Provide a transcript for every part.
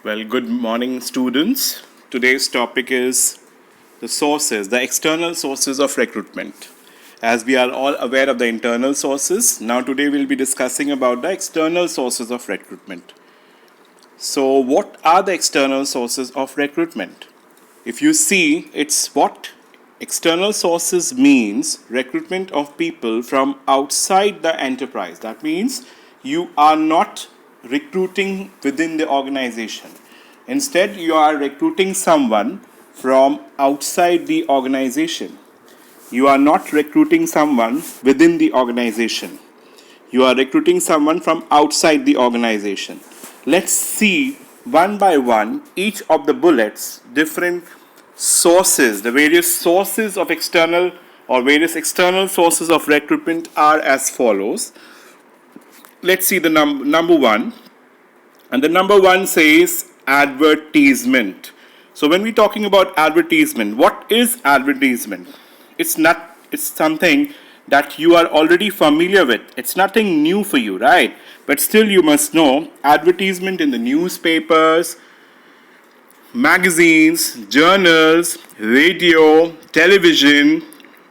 Well, good morning, students. Today's topic is the external sources of recruitment. As we are all aware of the internal sources, now today we'll be discussing about the external sources of recruitment. So, what are the external sources of recruitment? If you see, it's what external sources means recruitment of people from outside the enterprise. That means you are not recruiting within the organization. Instead, you are recruiting someone from outside the organization. You are not recruiting someone within the organization. You are recruiting someone from outside the organization. Let's see one by one each of the bullets, different sources, the various sources of external or various external sources of recruitment are as follows. Let's see the number one. And the number one says advertisement. So when we're talking about advertisement, what is advertisement? It's something that you are already familiar with. It's nothing new for you, right? But still you must know advertisement in the newspapers, magazines, journals, radio, television,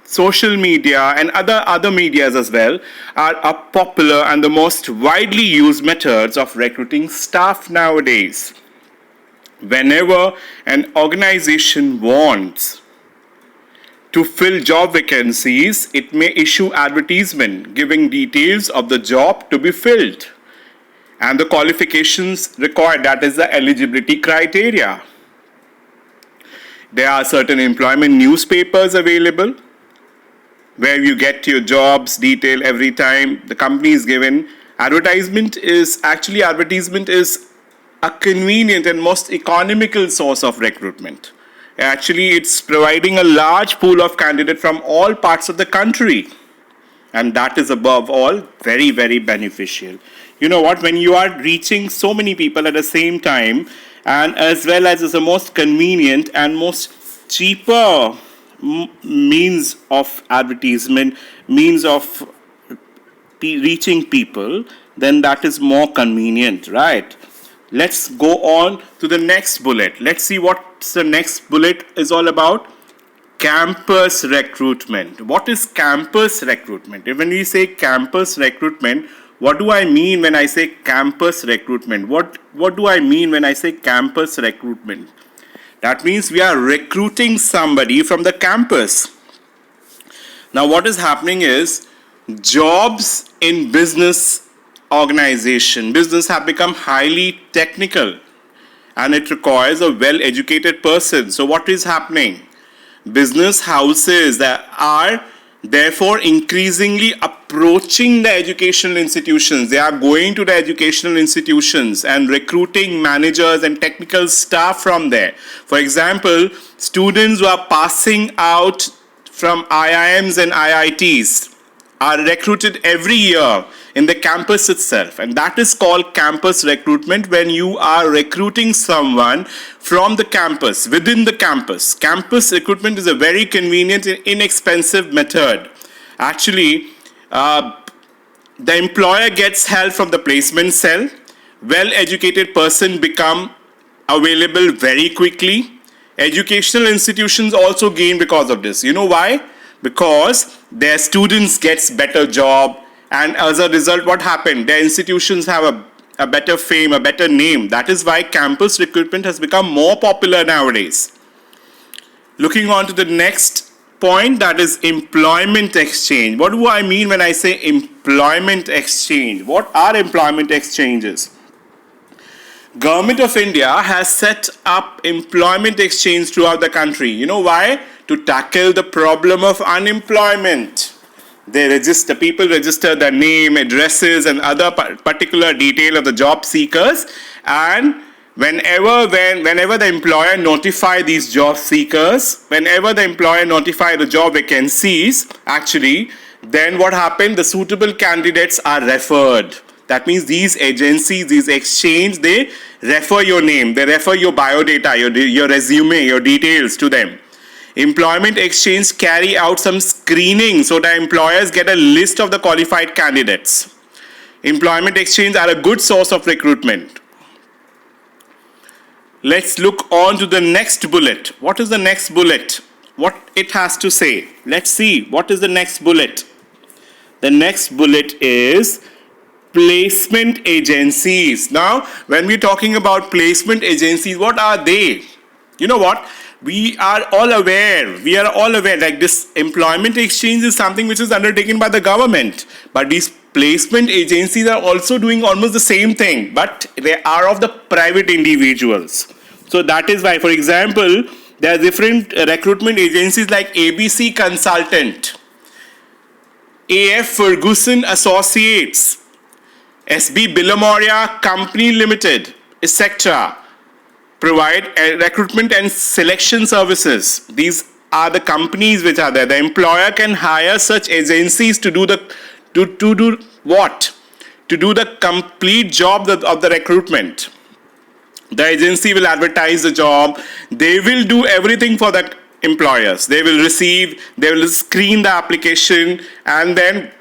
social media and other medias as well are popular and the most widely used methods of recruiting staff nowadays. Whenever an organization wants to fill job vacancies, it may issue advertisement giving details of the job to be filled and the qualifications required, that is the eligibility criteria. There are certain employment newspapers available where you get your jobs detail every time the company is given. Advertisement is a convenient and most economical source of recruitment. Actually, it's providing a large pool of candidates from all parts of the country. And that is above all very, very beneficial. You know what? When you are reaching so many people at the same time, and as well as is the most convenient and most cheaper means of advertisement, means of reaching people, then that is more convenient, right? Let's go on to the next bullet. Let's see what the next bullet is all about. Campus recruitment. What is campus recruitment? When we say campus recruitment, what do I mean when I say campus recruitment? What do I mean when I say campus recruitment? That means we are recruiting somebody from the campus. Now what is happening is jobs in business have become highly technical and it requires a well-educated person. So what is happening? Business houses that are therefore increasingly approaching the educational institutions. They are going to the educational institutions and recruiting managers and technical staff from there. For example, students who are passing out from IIMs and IITs are recruited every year in the campus itself, and that is called campus recruitment. When you are recruiting someone from the campus, within the campus. Campus recruitment is a very convenient and inexpensive method. Actually, the employer gets help from the placement cell. Well-educated person become available very quickly. Educational institutions also gain because of this. You know why? Because their students gets better job, and as a result, what happened? Their institutions have a better fame, a better name. That is why campus recruitment has become more popular nowadays. Looking on to the next point, that is employment exchange. What do I mean when I say employment exchange? What are employment exchanges? Government of India has set up employment exchange throughout the country. You know why? To tackle the problem of unemployment. People register their name, addresses, and other particular detail of the job seekers. And whenever the employer notify these job seekers, whenever the employer notify the job vacancies, actually, then what happened? The suitable candidates are referred. That means these agencies, these exchange, they refer your name, they refer your biodata, your resume, your details to them. Employment exchange carry out some screening so the employers get a list of the qualified candidates. Employment exchange are a good source of recruitment. Let's look on to the next bullet. What is the next bullet? What it has to say. Let's see. What is the next bullet? The next bullet is placement agencies. Now, when we're talking about placement agencies, what are they? You know what? We are all aware like this employment exchange is something which is undertaken by the government, but these placement agencies are also doing almost the same thing, but they are of the private individuals. So that is why, for example, there are different recruitment agencies like ABC Consultant, AF Ferguson Associates, SB Billamoria Company Limited, etc. provide recruitment and selection services. These are the companies which are there. The employer can hire such agencies to do do what? To do the complete job of the recruitment. The agency will advertise the job. They will do everything for the employers. They will screen the application and then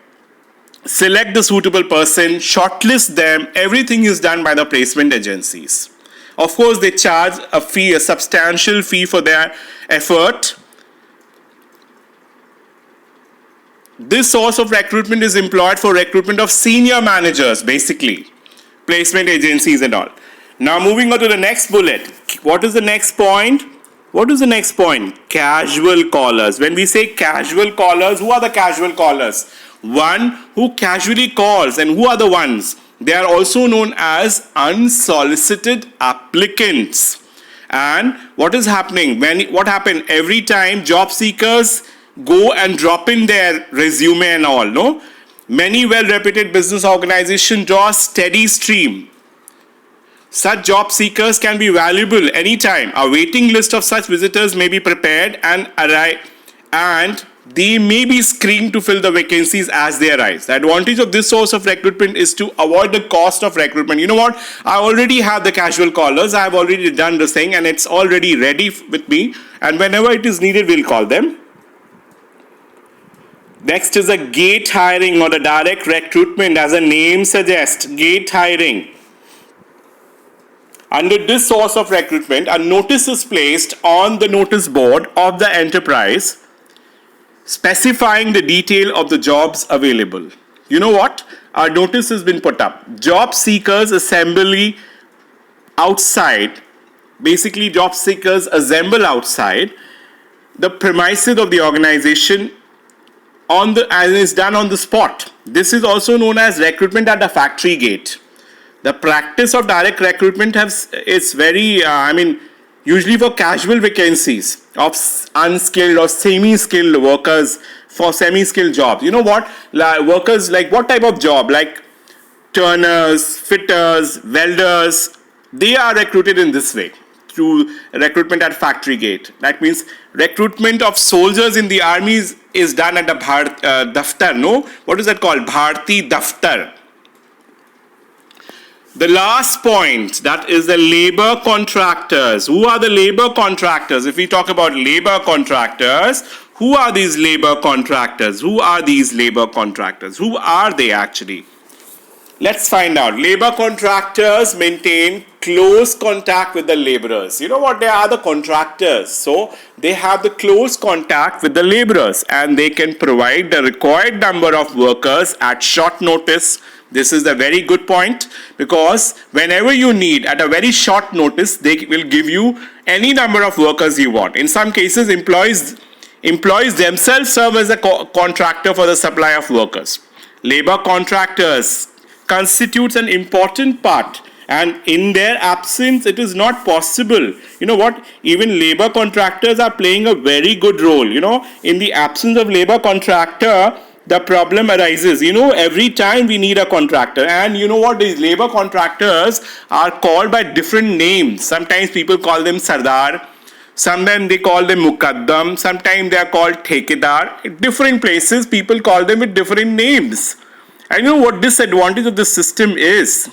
select the suitable person, shortlist them. Everything is done by the placement agencies. Of course, they charge a fee, a substantial fee for their effort. This source of recruitment is employed for recruitment of senior managers, basically. Placement agencies and all. Now, moving on to the next bullet. What is the next point? What is the next point? Casual callers. When we say casual callers, who are the casual callers? One who casually calls. And who are the ones? They are also known as unsolicited applicants. And what is happening? What happened? Every time job seekers go and drop in their resume and all, no? Many well-reputed business organizations draw a steady stream. Such job seekers can be valuable anytime. A waiting list of such visitors may be prepared and they may be screened to fill the vacancies as they arise. The advantage of this source of recruitment is to avoid the cost of recruitment. You know what? I already have the casual callers. I have already done this thing and it's already ready with me. And whenever it is needed, we'll call them. Next is a gate hiring or the direct recruitment, as the name suggests, gate hiring. Under this source of recruitment, a notice is placed on the notice board of the enterprise specifying the detail of the jobs available. You know what? Our notice has been put up. Job seekers assembly outside. Basically, job seekers assemble outside the premises of the organization and is done on the spot. This is also known as recruitment at the factory gate. The practice of direct recruitment is very, usually for casual vacancies of unskilled or semi-skilled workers for semi-skilled jobs. You know what? Workers like what type of job? Like turners, fitters, welders. They are recruited in this way through recruitment at factory gate. That means recruitment of soldiers in the army is done at the Daftar. No? What is that called? Bharti Daftar. The last point, that is the labor contractors. Who are the labor contractors? If we talk about labor contractors, who are these labor contractors? Who are these labor contractors? Who are they actually? Let's find out. Labor contractors maintain close contact with the laborers. You know what? They are the contractors. So they have the close contact with the laborers and they can provide the required number of workers at short notice. This is a very good point because whenever you need at a very short notice, they will give you any number of workers you want. In some cases, employees themselves serve as a contractor for the supply of workers. Labor contractors constitutes an important part, and in their absence, it is not possible. You know what? Even labor contractors are playing a very good role. You know, in the absence of labor contractor, the problem arises. You know, every time we need a contractor, and you know what? These labor contractors are called by different names. Sometimes people call them Sardar. Sometimes they call them Mukaddam. Sometimes they are called Thekedar. In different places, people call them with different names. And you know what disadvantage of this system is?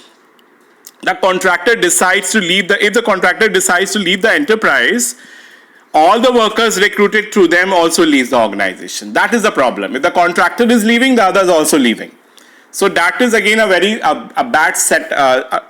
The contractor decides to leave if the contractor decides to leave the enterprise, all the workers recruited through them also leave the organization. That is the problem. If the contractor is leaving, the others are also leaving. So that is again a bad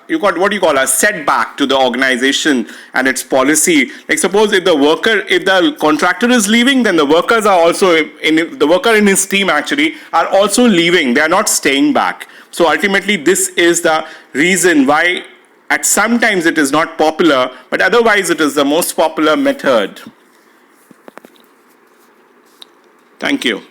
you got what you call a setback to the organization and its policy. Like suppose if the contractor is leaving, then the workers are also the worker in his team actually are also leaving. They are not staying back. So ultimately, this is the reason why at sometimes it is not popular, but otherwise it is the most popular method. Thank you.